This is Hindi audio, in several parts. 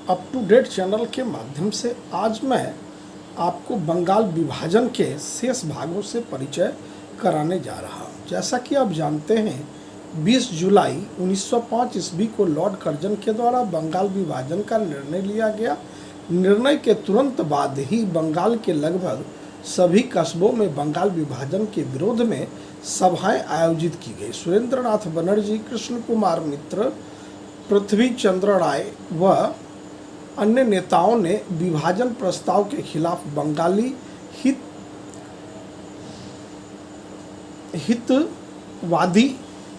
अप टू डेट चैनल के माध्यम से आज मैं आपको बंगाल विभाजन के शेष भागों से परिचय कराने जा रहा हूँ। जैसा कि आप जानते हैं 20 जुलाई 1905 ईस्वी को लॉर्ड कर्जन के द्वारा बंगाल विभाजन का निर्णय लिया गया। निर्णय के तुरंत बाद ही बंगाल के लगभग सभी कस्बों में बंगाल विभाजन के विरोध में सभाएं आयोजित की गई। सुरेंद्रनाथ बनर्जी, कृष्ण कुमार मित्र, पृथ्वी चंद्र राय व अन्य नेताओं ने विभाजन प्रस्ताव के खिलाफ बंगाली हितवादी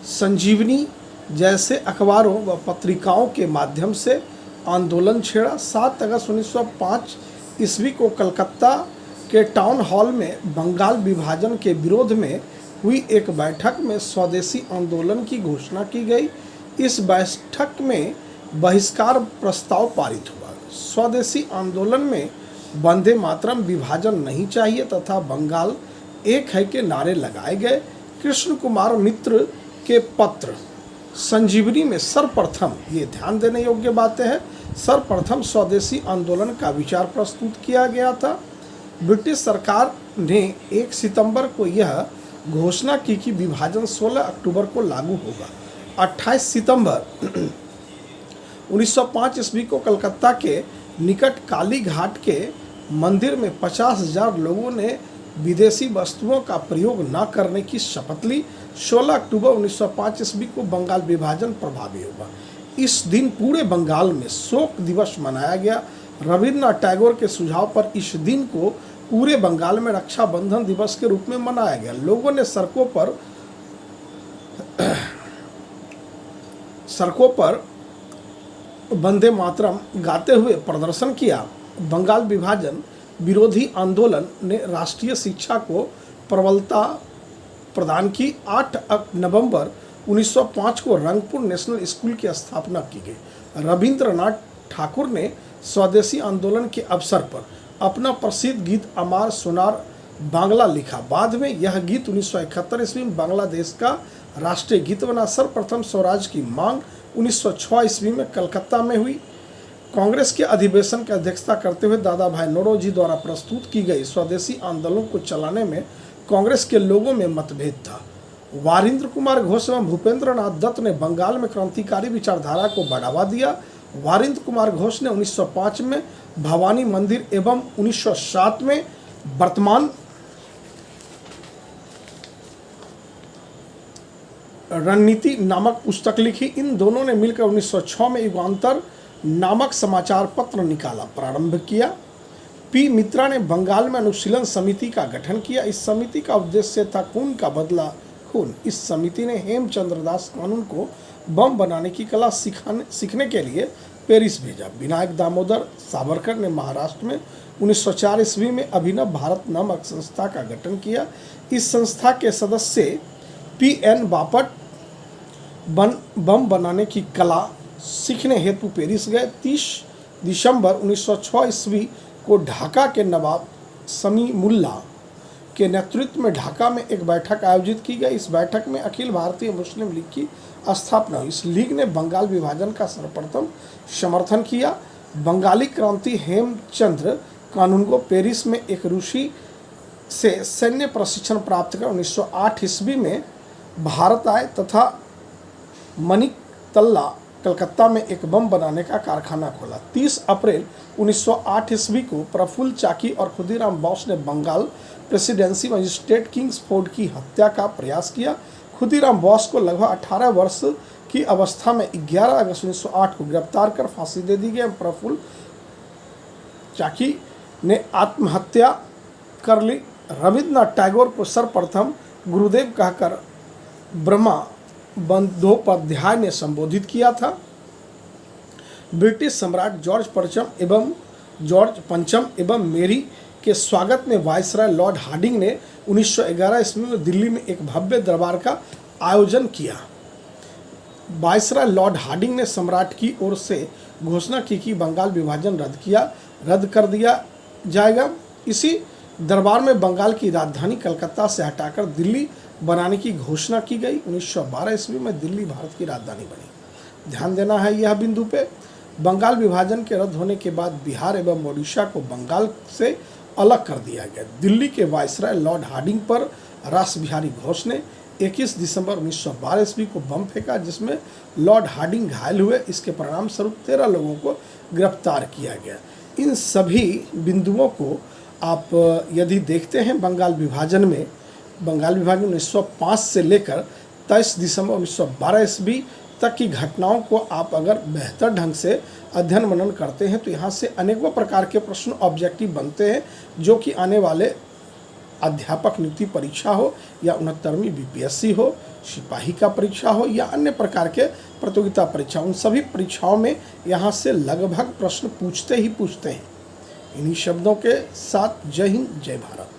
संजीवनी जैसे अखबारों व पत्रिकाओं के माध्यम से आंदोलन छेड़ा। 7 अगस्त 1905 ईस्वी को कलकत्ता के टाउन हॉल में बंगाल विभाजन के विरोध में हुई एक बैठक में स्वदेशी आंदोलन की घोषणा की गई। इस बैठक में बहिष्कार प्रस्ताव पारित हुआ। स्वदेशी आंदोलन में वंदे मातरम, विभाजन नहीं चाहिए तथा बंगाल एक है के नारे लगाए गए। कृष्ण कुमार मित्र के पत्र संजीवनी में सर्वप्रथम, ये ध्यान देने योग्य बातें हैं, सर्वप्रथम स्वदेशी आंदोलन का विचार प्रस्तुत किया गया था। ब्रिटिश सरकार ने 1 सितंबर को यह घोषणा की कि विभाजन 16 अक्टूबर को लागू होगा। 28 सितंबर 1905 ईस्वी को कलकत्ता के निकट काली घाट के मंदिर में 50,000 लोगों ने विदेशी वस्तुओं का प्रयोग न करने की शपथ ली। 16 अक्टूबर 1905 ईस्वी को बंगाल विभाजन प्रभावी हुआ। इस दिन पूरे बंगाल में शोक दिवस मनाया गया। रविन्द्रनाथ टैगोर के सुझाव पर इस दिन को पूरे बंगाल में रक्षाबंधन दिवस के रूप में मनाया गया। लोगों ने सड़कों पर वंदे मातरम गाते हुए प्रदर्शन किया। बंगाल विभाजन विरोधी आंदोलन ने राष्ट्रीय शिक्षा को प्रबलता प्रदान की। 8 नवंबर 1905 को रंगपुर नेशनल स्कूल की स्थापना की गई। रविंद्रनाथ ठाकुर ने स्वदेशी आंदोलन के अवसर पर अपना प्रसिद्ध गीत अमार सोनार बांग्ला लिखा। बाद में यह गीत 1971 ईस्वी में बांग्लादेश का राष्ट्रीय गीत बना। सर्वप्रथम स्वराज की मांग 1906 ईस्वी में कलकत्ता में हुई। कांग्रेस के अधिवेशन की अध्यक्षता करते हुए दादा भाई नौरोजी द्वारा प्रस्तुत की गई स्वदेशी आंदोलन को चलाने में कांग्रेस के लोगों में मतभेद था। वारिंद्र कुमार घोष एवं भूपेंद्र नाथ दत्त ने बंगाल में क्रांतिकारी विचारधारा को बढ़ावा दिया। वारिंद्र कुमार घोष ने 1905 में भवानी मंदिर एवं 1907 में वर्तमान रणनीति नामक पुस्तक लिखी। इन दोनों ने मिलकर 1906 में युगांतर नामक समाचार पत्र निकाला प्रारंभ किया। पी मित्रा ने बंगाल में अनुशीलन समिति का गठन किया। इस समिति का उद्देश्य था खून का बदला खून। इस समिति ने हेमचंद्र दास कानून को बम बनाने की कला सीखने के लिए पेरिस भेजा। विनायक दामोदर सावरकर ने महाराष्ट्र में 1904 ईस्वी में अभिनव भारत नामक संस्था का गठन किया। इस संस्था के सदस्य P.N. बापट बम बनाने की कला सीखने हेतु पेरिस गए। 30 दिसंबर 1906 ईस्वी को ढाका के नवाब समीमुल्ला के नेतृत्व में ढाका में एक बैठक आयोजित की गई। इस बैठक में अखिल भारतीय मुस्लिम लीग की स्थापना हुई। इस लीग ने बंगाल विभाजन का सर्वप्रथम समर्थन किया। बंगाली क्रांति हेमचंद्र कानून को पेरिस में एक रूसी से सैन्य प्रशिक्षण प्राप्त कर 1908 ईस्वी में भारत आए तथा मणिकतल्ला कलकत्ता में एक बम बनाने का कारखाना खोला। 30 अप्रैल 1908 ईस्वी को प्रफुल्ल चाकी और खुदीराम बोस ने बंगाल प्रेसिडेंसी मजिस्ट्रेट किंग्सफोर्ड की हत्या का प्रयास किया। खुदीराम बोस को लगभग 18 वर्ष की अवस्था में 11 अगस्त 1908 को गिरफ्तार कर फांसी दे दी गई। प्रफुल्ल चाकी ने आत्महत्या कर ली। रविन्द्रनाथ टैगोर को सर्वप्रथम गुरुदेव कहकर ब्रह्मा बंदोपाध्याय ने संबोधित किया था। ब्रिटिश सम्राट जॉर्ज पंचम एवं मेरी के स्वागत में वायसराय लॉर्ड हार्डिंग ने 1911 ईस्वी में दिल्ली में एक भव्य दरबार का आयोजन किया। वायसराय लॉर्ड हार्डिंग ने सम्राट की ओर से घोषणा की कि बंगाल विभाजन रद्द कर दिया जाएगा। इसी दरबार में बंगाल की राजधानी कलकत्ता से हटाकर दिल्ली बनाने की घोषणा की गई। 1912 ईस्वी में दिल्ली भारत की राजधानी बनी। ध्यान देना है यह बिंदु पे। बंगाल विभाजन के रद्द होने के बाद बिहार एवं ओडिशा को बंगाल से अलग कर दिया गया। दिल्ली के वायसराय लॉर्ड हार्डिंग पर रास बिहारी घोष ने 21 दिसंबर 1912 ईस्वी को बम फेंका, जिसमें लॉर्ड हार्डिंग घायल हुए। इसके परिणाम स्वरूप 13 लोगों को गिरफ्तार किया गया। इन सभी बिंदुओं को आप यदि देखते हैं बंगाल विभाजन में 1905 से लेकर 23 दिसंबर 1912 ईस्वी तक की घटनाओं को आप अगर बेहतर ढंग से अध्ययन मनन करते हैं तो यहाँ से अनेकों प्रकार के प्रश्न ऑब्जेक्टिव बनते हैं, जो कि आने वाले अध्यापक नियुक्ति परीक्षा हो या 69वीं बीपीएससी हो, सिपाही का परीक्षा हो या अन्य प्रकार के प्रतियोगिता परीक्षा, उन सभी परीक्षाओं में यहाँ से लगभग प्रश्न पूछते ही पूछते हैं। इन्हीं शब्दों के साथ जय हिंद, जय भारत।